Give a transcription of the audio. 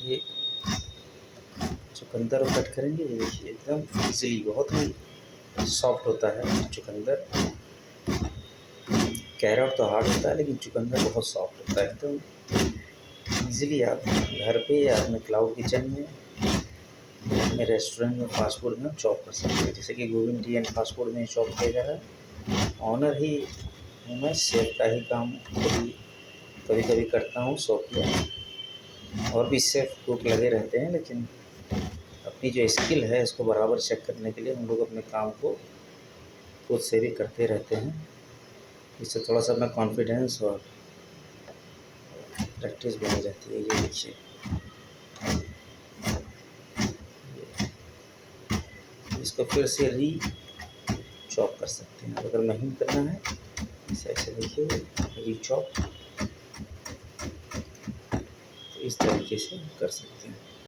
ये चुकंदर को कट करेंगे। ये देखिए एकदम इजीली, बहुत ही सॉफ्ट होता है चुकंदर। कैरट तो हार्ड होता है, लेकिन चुकंदर बहुत सॉफ्ट होता है एकदम इजीली। आप घर पे या अपने क्लाउड किचन में, अपने रेस्टोरेंट में, फास्ट फूड में चॉप कर सकते हैं। जैसे कि गोविंद इंडियन फास्ट फूड में चॉप किया जा रहा है। ऑनर ही हूँ मैं, शेफ का ही काम कभी कभी करता हूँ शौक में। और भी शेफ कुक लगे रहते हैं, लेकिन अपनी जो स्किल है इसको बराबर चेक करने के लिए हम लोग अपने काम को खुद से भी करते रहते हैं। इससे थोड़ा सा अपना कॉन्फिडेंस और प्रैक्टिस बनी रहती है। ये देखिए, इसको फिर से चॉप कर सकते हैं। अगर महीन करना है ऐसे देखिए चॉप, तो इस तरीके से कर सकते हैं।